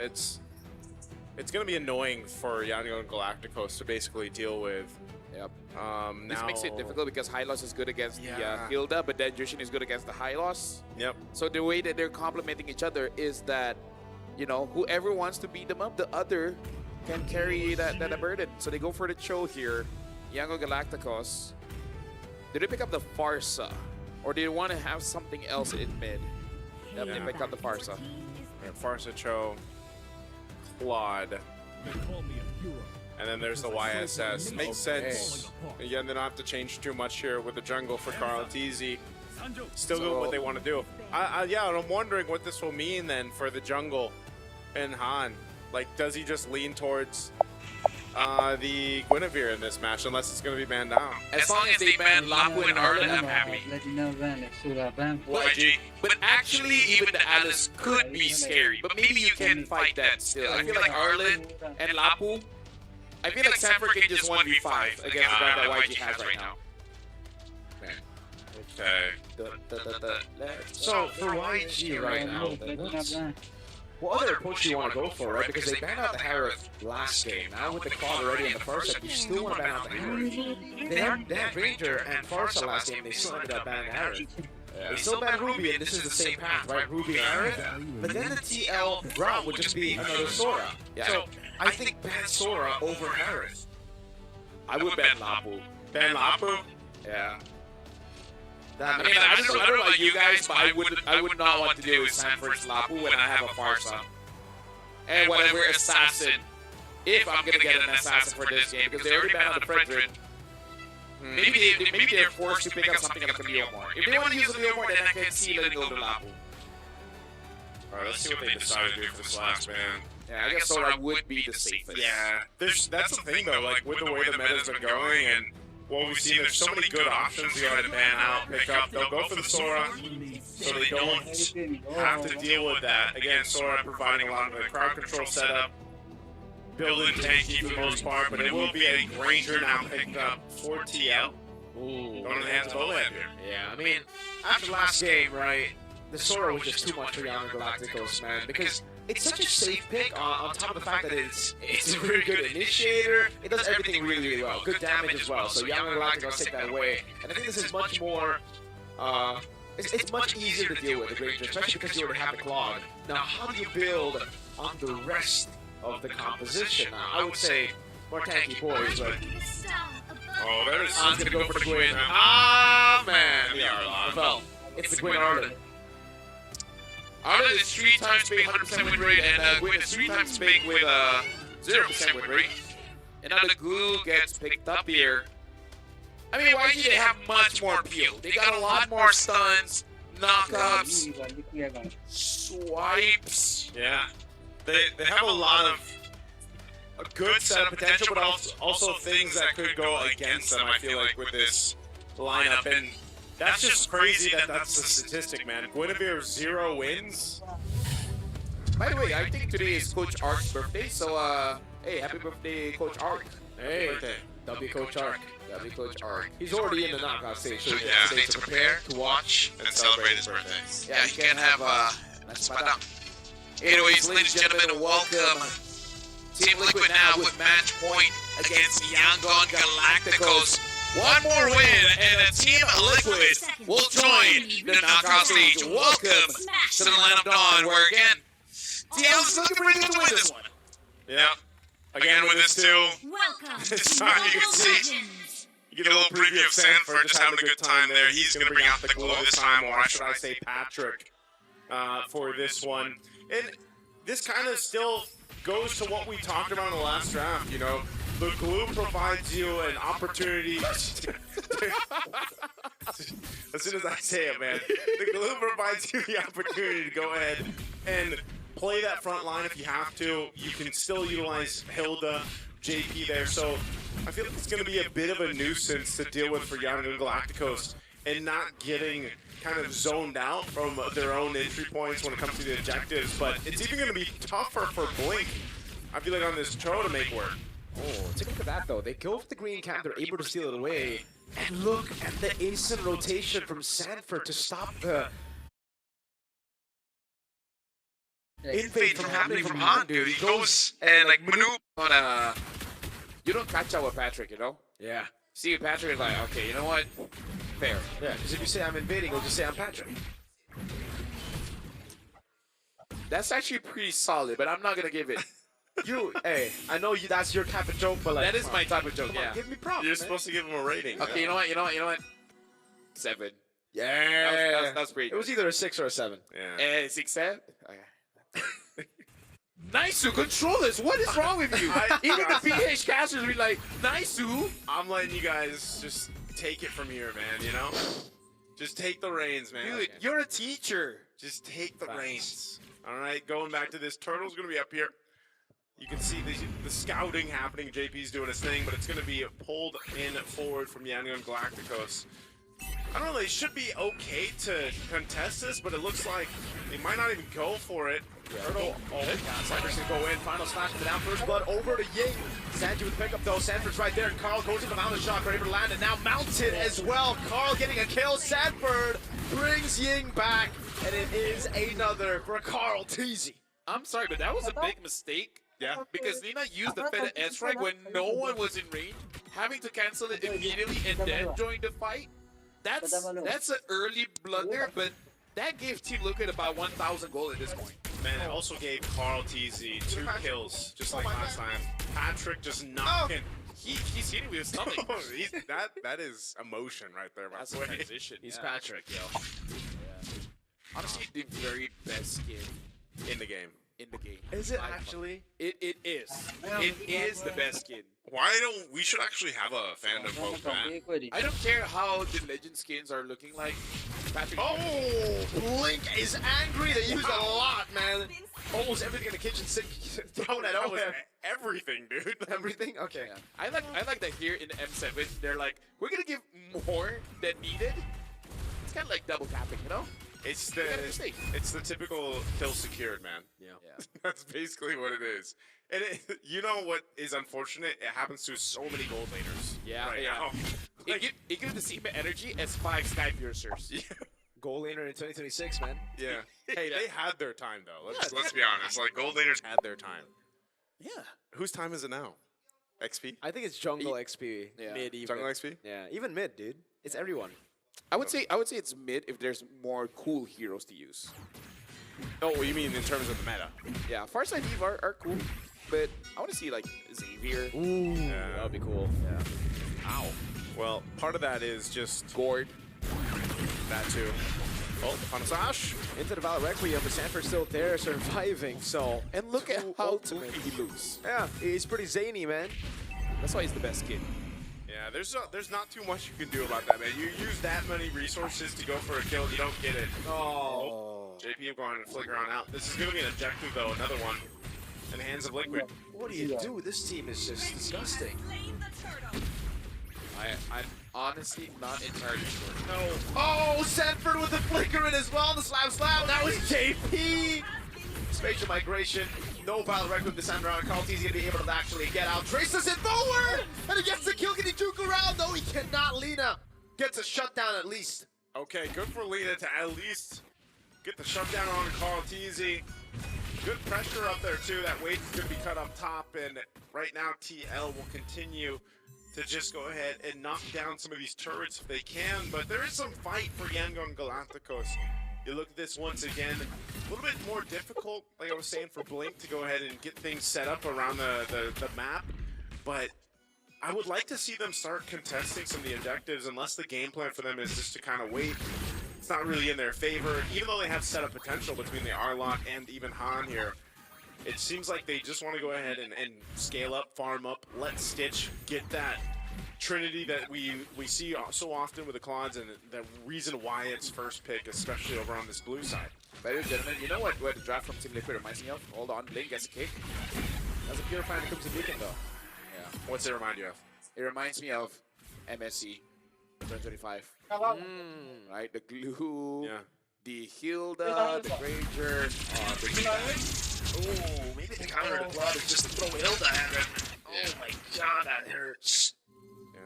it's going to be annoying for Yango and Galacticos to basically deal with. Yep. Now, This makes it difficult because Hylos is good against the Hilda, but then Jushin is good against the Hylos. Yep. So the way that they're complementing each other is that, you know, whoever wants to beat them up, the other can carry that burden. So they go for the Cho here. Yango Galacticos. Did they pick up the Farsa? Or do they want to have something else in mid? Yep, they pick up the Farsa. Yeah, Farsa, Cho, Claude. And then there's the YSS. Makes sense. Again, they don't have to change too much here with the jungle for Carl. It's easy. Still doing what they want to do. Yeah, and I'm wondering what this will mean then for the jungle and Han. Like, does he just lean towards the Guinevere in this match, unless it's going to be banned down? As long as they ban Lapu and Arlen, I'm happy. But actually, even the Alice could be scary. But maybe you can fight that still. I feel like Arlen and Lapu, I feel like Sanford can just 1v5 against the guy that YG has right now. Okay. So for YG right now, what other approach do you want to go for, right? Because they banned out the Harith last game. Now with the Claude already in the first set, you still want to ban out the Harith. They had Ranger and Farsa last game, they still ended up banning Harith. They still ban Ruby, and this is the same path, right? Ruby and Harith. But then the TL route would just be another Sora. So I think ban Sora over Harith. I would ban Lapu. Ban Lapu? Yeah. I mean, I don't know about you guys, but I would not want to deal with Sanford's Lapu when I have a Farsa. And whatever assassin, if I'm gonna get an assassin for this game, because they already banned out the Fredrin. Maybe they're forced to pick up something like a Leomore. If they want to use a Leomore, then I can see letting go to Lapu. Alright, let's see what they decide to do for this last ban. Yeah, I guess Sora would be the safest. Yeah, that's the thing though, like with the way the meta's been going and what we've seen, there's so many good options to go ahead and ban out, pick up. They'll go for the Sora, so they don't have to deal with that. Again, Sora providing a lot of the crowd control setup, building tanky for the most part, but it will be a Ranger now picked up for TL. Going in the hands of OLED here. Yeah, I mean, after last game, right, the Sora was just too much for Yango Galacticos, man, because it's such a safe pick on top of the fact that it's a really good initiator. It does everything really, really well. Good damage as well. So Yango Galacticos take that away. And I think this is much more, it's much easier to deal with, the Ranger, especially because you already have the Claude. Now, how do you build on the rest of the composition? Now, I would say more tanky boys, but... Oh, there's... I'm gonna go for the Gwyn. Ah, man! Yeah, Well, it's the Gwyn Arlen. Arlen is 3 times big 100% win rate, and Gwyn is 3 times big with 0% win rate. And now the glue gets picked up here. I mean, YG, they have much more appeal. They got a lot more stuns, knockups, swipes. Yeah, they have a lot of a good set of potential, but also things that could go against them, I feel like, with this lineup. And that's just crazy that that's the statistic, man. Guinevere 0 wins. By the way, I think today is Coach Ark's birthday, so hey, happy birthday, Coach Ark. Hey, W Coach Ark. W Coach Ark. He's already in the knockout stage, so yeah, today to prepare, to watch, and celebrate his birthday. Yeah, you can have that's madam. Anyways, ladies and gentlemen, welcome Team Liquid now with match point against Yangon Galacticos. One more win, and a Team Liquid will join the knockout stage. Welcome to the Land of Dawn, where again, TL is looking pretty good to win this one. Yeah. Again with this too. Welcome This to time you can Mobile see. Legends. You get a little preview of Sanford just having a good time there. He's going to bring out the glow this time, or should I say Patrick, for this one. And this kind of still goes to what we talked about in the last draft, you know. The glue provides you an opportunity as soon as I say it, man. The glue provides you the opportunity to go ahead and play that front line if you have to. You can still utilize Hilda, JP there, so I feel like it's going to be a bit of a nuisance to deal with for Yango Galacticos and not getting kind of zoned out from their own entry points when it comes to the objectives, but it's even going to be tougher for Blink, I feel like, on this Cho to make work. Oh, take a look at that though. They go for the green cap, they're able to steal it away. And look at the instant rotation from Sanford to stop the invade from happening from Han, dude. He goes and like maneuver. On you don't catch out with Patrick, you know? Yeah. See, Patrick is like, okay, you know what? Fair. Yeah, because if you say I'm invading, he'll just say I'm Patrick. That's actually pretty solid, but I'm not gonna give it. Hey, I know that's your type of joke, but like, That is my type of joke, come on, yeah. give me props. You're man. supposed to give him a rating. Okay, you know what? 7. Yeah. That's pretty It was good. either a 6 or a 7. Yeah. 6, 7? Okay. Nice, controllers, what is wrong with you? Even the PH casters be like, nice, I'm letting you guys just take it from here, man, you know? Just take the reins, man. dude, you're a teacher. Just take the reins. All right, going back to this. Turtle's going to be up here. You can see the scouting happening. JP's doing his thing, but it's going to be pulled in forward from Yangon Galacticos. I don't know, they should be okay to contest this, but it looks like they might not even go for it. Yeah. Turtle. Oh, my God. Sanford's going to go in. Final slash to down. First blood over to Ying. Sanji with the pickup, though. Sanford's right there. Carl goes in the mountain shot. Able to land it. Now mounted as well. Carl getting a kill. Sanford brings Ying back. And it is another for Carl Teasy. I'm sorry, but that was a big mistake. Yeah. Because Nina used the Feta S-Strike when no one was in range, having to cancel it immediately and then join the fight. That's an early blunder, but that gave Team Liquid about 1,000 gold at this point. Man, it also gave Carl TZ 2 kills, just like last time. Patrick just knocking. He's hitting with his stomach. that is emotion right there, my That's a boy. transition. He's yeah. Patrick, yo. Honestly, the very best skin In the game. in the game. Is it By far. actually? It is. It is the best skin. Why don't we should actually have a fandom vote, man? I don't care how the legend skins are looking like. Patrick. Oh, Blink is angry. They use a lot, man. Almost everything in the kitchen sink thrown at That was him. everything, dude. Everything? Okay. Yeah. I like that here in the M7, they're like, we're gonna give more than needed. It's kind of like double tapping, you know? It's You gotta be safe. the typical kill secured, man. Yeah. Yeah. That's basically what it is. And you know what is unfortunate? It happens to so many gold laners. Yeah, right yeah. now. It gives the same energy as 5 Sky Piercers. Yeah. Goal laner in 2026, man. Yeah. Hey, Yeah. they had their time though. Let's Yeah. be honest. Like gold laners had their time. Yeah. Whose time is it now? XP? I think it's jungle XP. Yeah. Mid even. Jungle XP? Yeah, even mid, dude. It's everyone. I would say it's mid if there's more cool heroes to use. Oh, well, you mean in terms of the meta? Yeah, Farsight Eve are cool, but I want to see like Xavier, Ooh, Yeah. that would be cool. yeah, Ow. Well, part of that is just Gord. that too. Oh, the final slash. Into the Valor Requiem, but Sanford's still there, surviving. So, And look at how ultimate. goofy he looks. Yeah, he's pretty zany, man. That's why he's the best kid. Yeah, there's not too much you can do about that, man. You use that many resources to go for a kill, you don't get it. Oh. JP going to flicker on out. This is going to be an objective, though, another one. In the hands of Liquid. What do you do? This team is just disgusting. I'm honestly not entirely sure. No. Oh, Sanford with the flicker in as well. The slap. That was JP. Spatial migration. No Valor Requiem this time around. Carl T's gonna be able to actually get out. Traces it forward, and he gets the kill. Can he juke around? No, he cannot. Lina gets a shutdown at least. Okay, good for Lena to at least get the shutdown on Carl TZ. Good pressure up there, too. That wave's going to be cut up top, and right now TL will continue to just go ahead and knock down some of these turrets if they can, but there is some fight for Yangon Galacticos. You look at this once again, a little bit more difficult, like I was saying, for Blink to go ahead and get things set up around the map, but I would like to see them start contesting some of the objectives, unless the game plan for them is just to kind of wait. It's not really in their favor, even though they have set up potential between the Arlot and even Han here. It seems like they just want to go ahead and scale up, farm up, let Stitch get that Trinity that we see so often with the Claudes, and the reason why it's first pick, especially over on this blue side. Ladies and gentlemen, you know what the draft from Team Liquid reminds me of? Hold on, Blink gets a kick. That's a purifying that comes in weekend, though. Yeah. What's it remind you of? It reminds me of MSC 2025. Right? The glue, Yeah. the Hilda, the Granger, Oh, maybe the counter to Claude is just to throw Hilda at him. Oh my god, that hurts.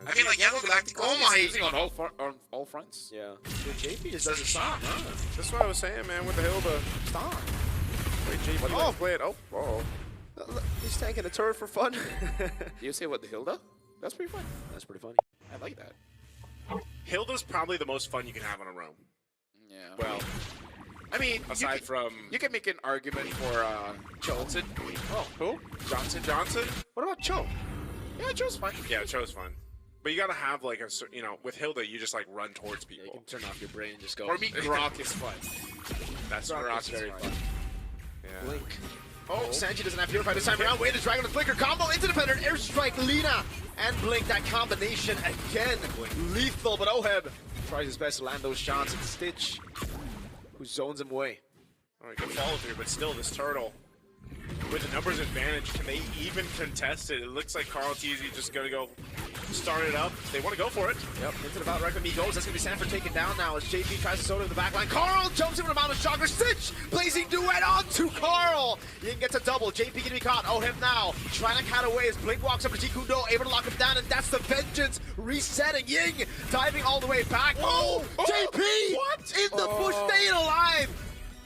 I mean, like Yangon Galacticos Oh my- is losing on all fronts. Yeah. Dude, JP just doesn't stop, huh? That's what I was saying, man, with the Hilda. Stop. Wait, JP, Oh. play it. Oh, oh. He's tanking a turret for fun. You say what, the Hilda? That's pretty fun. That's pretty funny. I like that. Hilda's probably the most fun you can have on a roam. Yeah. Well, I mean, aside from you can make an argument for Johnson. oh, who? Johnson. What about Cho? Yeah, Joe's fine. Yeah, Cho's fun. But you gotta have like a, you know, with Hilda, you just like run towards Yeah, you people. can turn off your brain and just go. For me, Grok is fun. That's Grok is very very fun. fun. Yeah. Blink. Oh, Sanji doesn't have Purify this time around. Wait, the Dragon with Flicker combo into the Predator. Airstrike, Lina, and Blink. That combination again. Lethal, but Oheb tries his best to land those shots. And Stitch, who zones him away. All right, good follow through, but still, this turtle with the numbers advantage, can they even contest it? It looks like Carl Teasy just gonna go start it up. They want to go for it. Yep, into the bout right when he goes. That's gonna be Sanford taken down now as JP tries to soda in the back line. Carl jumps in with a Mount of Shocker. Stitch blazing duet onto Carl. Ying gets a double. JP gonna be caught. Oh, him now trying to cut away as Blink walks up to Jikundo, able to lock him down, and that's the vengeance resetting. Ying diving all the way back. Oh, JP! What? In the bush, staying alive.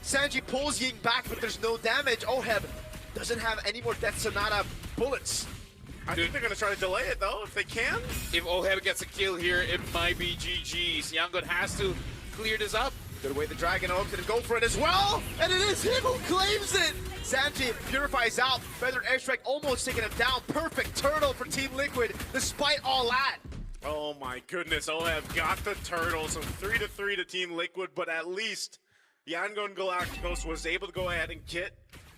Sanji pulls Ying back, but there's no damage. Oheb doesn't have any more Death Sonata bullets. I think they're gonna try to delay it though, if they can. If Oheb gets a kill here, it might be GG's. Yangon has to clear this up. Good way the Dragon Oak gonna go for it as well, and it is him who claims it. Sanji purifies out. Feather Airstrike almost taking him down. Perfect turtle for Team Liquid, despite all that. Oh my goodness, Oheb got the turtle, so 3-3 to Team Liquid, but at least Yangon Galacticos was able to go ahead and get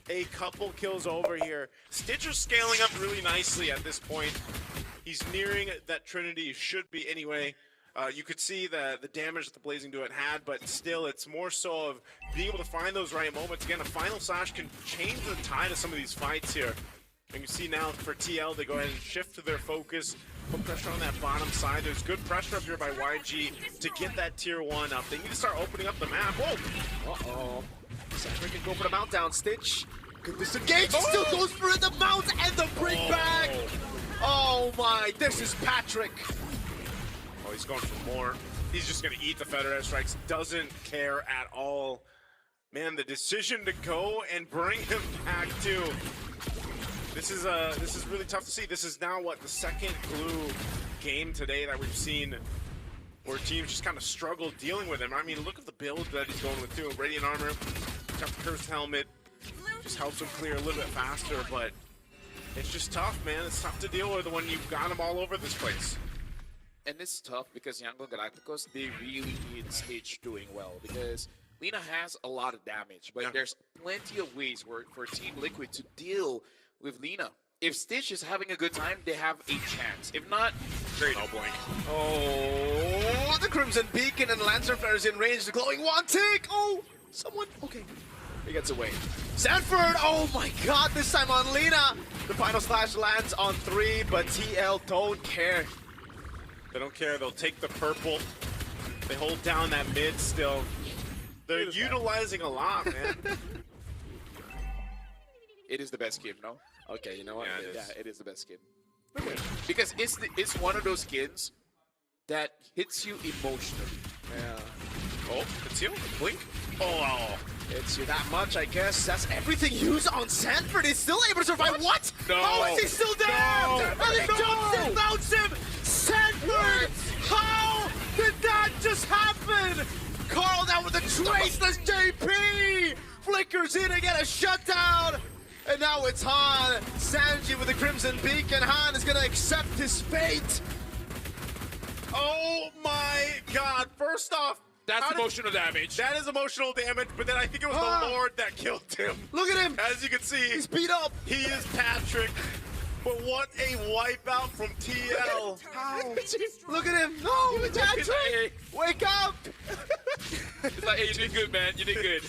a couple kills over here. Stitcher's scaling up really nicely at this point. He's nearing that Trinity, he should be anyway. You could see the damage that the Blazing Duet had, but still it's more so of being able to find those right moments. Again, a final slash can change the tide of some of these fights here. And you see now for TL, they go ahead and shift to their focus, put pressure on that bottom side. There's good pressure up here by YG to get that tier 1 up. They need to start opening up the map. Whoa! Uh-oh. Sanford can go for the mount down. Stitch could disengage. Still goes for the mount and the bring back. Oh my, this is Patrick. Oh, he's going for more. He's just going to eat the Feather Airstrikes. Doesn't care at all. Man, the decision to go and bring him back too. This is really tough to see. This is now what, the second Glue game today that we've seen where teams just kind of struggle dealing with him. I mean, look at the build that he's going with too. Radiant armor, got the cursed helmet, just helps him clear a little bit faster, but it's just tough, man. It's tough to deal with when you've got him all over this place. And it's tough because Yangon Galacticos, they really need Stitch doing well because Lina has a lot of damage, but there's plenty of ways for Team Liquid to deal with Lina. If Stitch is having a good time, they have a chance. If not, Great. Oh, Blink. Oh, the Crimson Beacon and Lancer Flare is in range. The glowing one tick. Oh, someone. Okay. He gets away. Sanford. Oh my god, this time on Lina. The final slash lands on 3, but TL don't care. They don't care. They'll take the purple. They hold down that mid still. They're utilizing a lot, man. it is the best skin, no? Okay, you know what? Yeah, it is. Yeah, it is the best skin. Because it's one of those skins that hits you emotionally. Yeah. Oh, it's you. Blink. Oh, It's you that much, I guess. That's everything used on Sanford. He's still able to survive. What? No. How is he still there? No. And he jumps and mounts him. Sanford! How did that just happen? Carl down with the traceless JP! Flickers in and get a shutdown. And now it's Han. Sanji with the Crimson Beacon. Han is going to accept his fate. Oh my god. First off, That's how did- emotional damage. that is emotional damage, but then I think it was the Lord that killed him. Look at him. As you can see, He's beat up. he is Patrick. But what a wipeout from TL. Look at him. No, Patrick. Wake up. It's like, hey, you did good, man. You did good.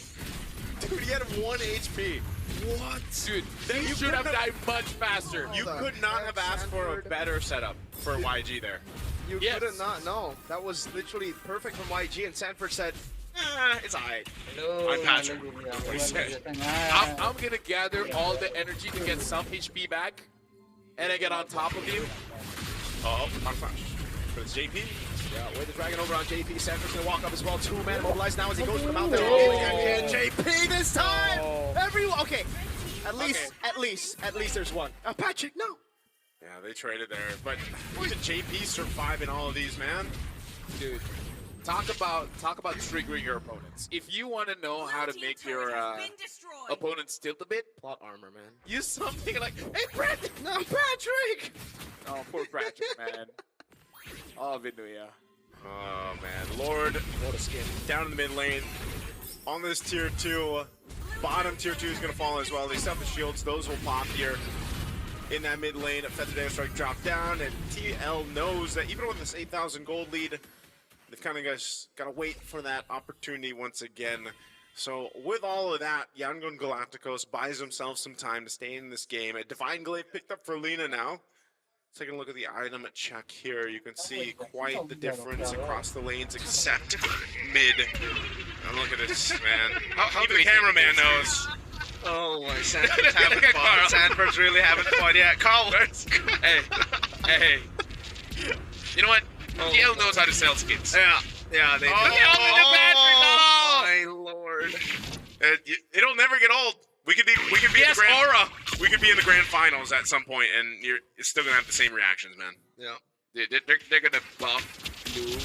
Dude, he had 1 HP. What? Dude, Then you you should have couldn't died much faster. You could not have asked for a better setup for YG there. You Yes. could have not. No, that was literally perfect from YG. And Sanford said, It's alright. Hello, I'm Patrick. halo, What he said. I'm gonna gather all the energy to get some HP back, and I get on top of you. Oh, on flash. But it's JP. Yeah, with the dragon over on JP. Sanford's gonna walk up as well. 2-man mobilized now as he goes for the mountain. Oh. And JP this time! Oh. Everyone, okay. At least there's one. Patrick, no. Yeah, they traded there, but look at JP surviving all of these, man. Dude, talk about triggering your opponents. If you want to know how to make your opponents tilt a bit, Plot armor, man. use something like, hey, Brett! No, Patrick! Oh, poor Patrick, man. Oh, Vinuya. Oh, man. Lord, What a skin. down in the mid lane. On this tier 2, bottom tier 2 is going to fall as well. They still have the shields. Those will pop here in that mid lane. Feather Dance Strike dropped down, and TL knows that even with this 8,000 gold lead, they've kind of got to wait for that opportunity once again. So with all of that, Yangon Galacticos buys himself some time to stay in this game. A Divine Glaive picked up for Lina now. Taking a look at the item check here, you can see quite the difference across the lanes except mid. And look at this, man. Even the cameraman knows. Oh my, Sanford's having fun. Sanford's really having fun. Yeah, Carl. Hey. You know what? DL knows how to sell skins. Yeah, they do. Oh, my lord. It'll never get old. We could be in Yes, the grand, Aura. We could be in the grand finals at some point, and it's still gonna have the same reactions, man. Yeah. They're gonna buff Blue.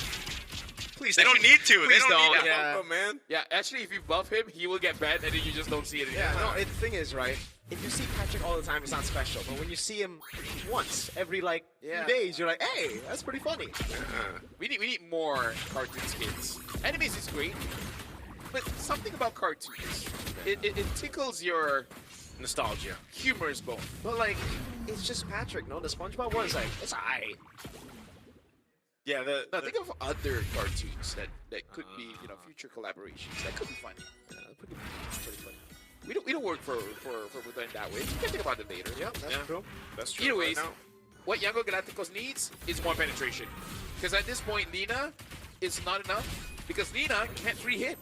Please, They don't need to. They Please don't need don't, to yeah. bump him, man. Yeah, actually, if you buff him, he will get banned, and then you just don't see it again. Yeah, no, the thing is, right, if you see Patrick all the time, it's not special. But when you see him once every, like, few days, you're like, hey, that's pretty funny. We need more cartoon skins. Animes is great, but something about cartoons, it tickles your Nostalgia. humorous bone. But, like, it's just Patrick, no? The SpongeBob one is like, it's aight. Yeah, Now think of other cartoons that could be, future collaborations. That could be funny. Pretty funny. We don't work for them that way. You can think about it later. Yep, that's true. That's true. Anyways, right now. what Yangon Galacticos needs is more penetration. Because at this point, Nina is not enough. Because Nina can't free hit.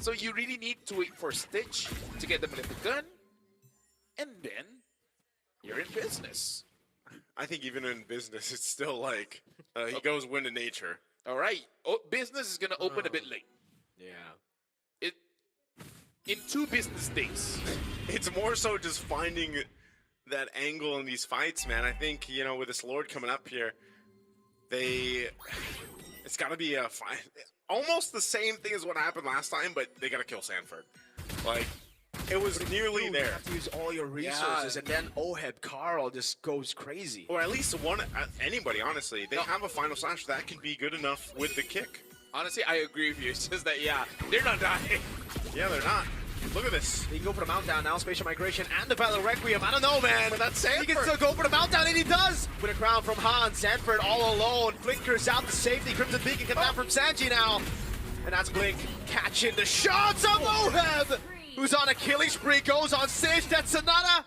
So you really need to wait for Stitch to get the Malefic Gun. And then you're in business. I think even in business, it's still like he goes win to nature. All right. Business is going to open a bit late. Yeah. In 2 business days. It's more so just finding that angle in these fights, man. I think, with this Lord coming up here, it's got to be a fight. Almost the same thing as what happened last time, but they got to kill Sanford. Like, it was nearly You there. have to use all your resources, and then Oheb Carl just goes crazy. Or at least anybody, honestly. They have a final slash that can be good enough with the kick. Honestly, I agree with you. It's just that, they're not dying. Yeah, they're not. Look at this. He can go for the mount down now, Spatial Migration and the Valor Requiem. I don't know, man. But that's Sanford. He can still go for the mount down, and he does. With a crown from Han, Sanford all alone. Blinkers out to safety. Crimson Beacon coming down from Sanji now. And that's Blink catching the shots of Oheb, who's on a killing spree, goes on stage. That's Sonata.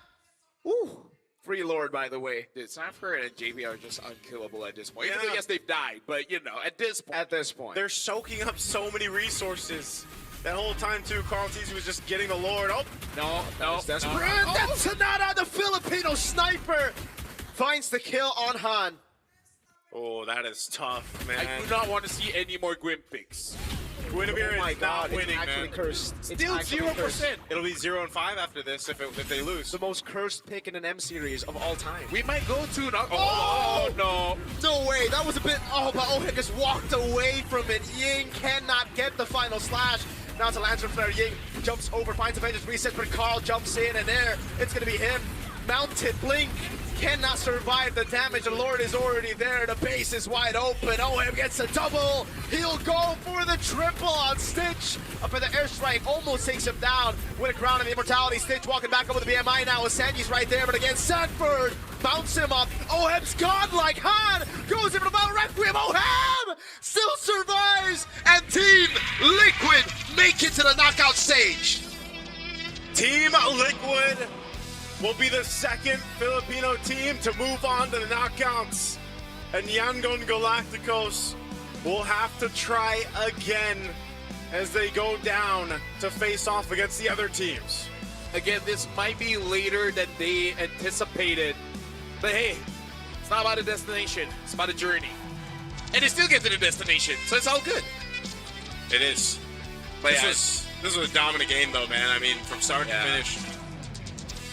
Ooh. Free Lord, by the way. Dude, Sanford and JP are just unkillable at this point. Even Yeah. though, yes, they've died, but, at this point. At this point. They're soaking up so many resources. That whole time, too, Carl Teasy was just getting the Lord. Oh, No. That's no. Brand. That's Sonata, the Filipino sniper. Finds the kill on Han. Oh, that is tough, man. I do not want to see any more Grim picks. Guinevere Oh my is god, not winning, it's actually man. cursed. It's Still actually 0%. cursed. It'll be 0-5 after this if they lose. The most cursed pick in an M series of all time. We might go to... Oh! no. No way, that was a bit... Oh, but Oheb just walked away from it. Ying cannot get the final slash. Now it's a Lancer Flare. Ying jumps over, finds a Vengeance reset, but Carl jumps in, and there, it's going to be him. Mounted Blink cannot survive the damage. The Lord is already there. The base is wide open. Oheb gets a double. He'll go for the triple on Stitch. Up for the airstrike, almost takes him down. With a crown and the immortality. Stitch walking back over the BMI now. Sanji's right there, but again, Sanford bounce him up. Oheb's godlike. Han goes in for the Battle Requiem. Oheb still survives. And Team Liquid make it to the knockout stage. Team Liquid will be the second Filipino team to move on to the knockouts. And Yangon Galacticos will have to try again as they go down to face off against the other teams. Again, this might be later than they anticipated. But hey, it's not about a destination. It's about a journey. and they still get to the destination, so it's all good. It is. But This was a dominant game, though, man. I mean, from start to finish.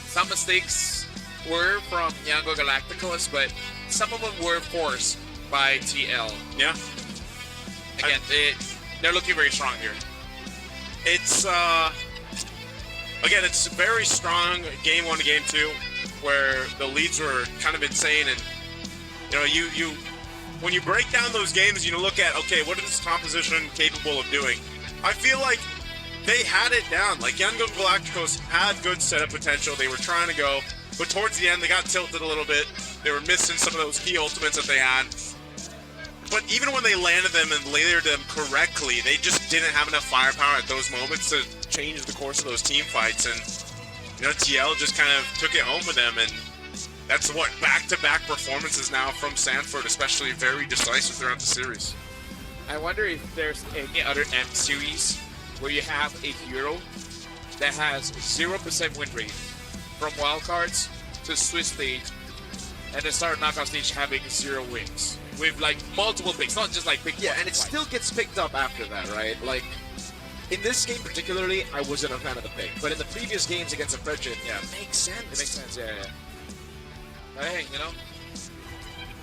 Some mistakes were from Yango Galacticos, but some of them were forced by TL. Yeah. Again, they're looking very strong here. It's again, it's very strong game 1 to game 2, where the leads were kind of insane, and you when you break down those games, you look at, okay, what is this composition capable of doing? I feel like they had it down. Like, Yango Galacticos had good setup potential. They were trying to go, but towards the end, they got tilted a little bit. They were missing some of those key ultimates that they had. But even when they landed them and layered them correctly, they just didn't have enough firepower at those moments to change the course of those team fights. And, TL just kind of took it home with them. And that's what back-to-back performances now from Sanford, especially very decisive throughout the series. I wonder if there's any other M series where you have a hero that has 0% win rate from wildcards to Swiss stage, and then start knockout stage having 0 wins with like multiple picks, not just like pick Yeah, one and it twice. still gets picked up after that, right? Like, in this game particularly, I wasn't a fan of the pick. But in the previous games against a Frederick, it makes sense. It makes sense, yeah. But hey,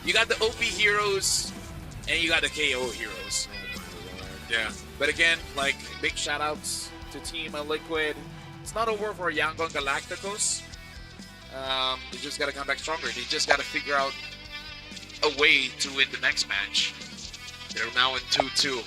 you got the OP heroes and you got the KO heroes. Yeah. But again, like, big shout outs to Team Liquid. It's not over for Yangon Galacticos. They just gotta come back stronger. They just gotta figure out a way to win the next match. They're now in 2-2.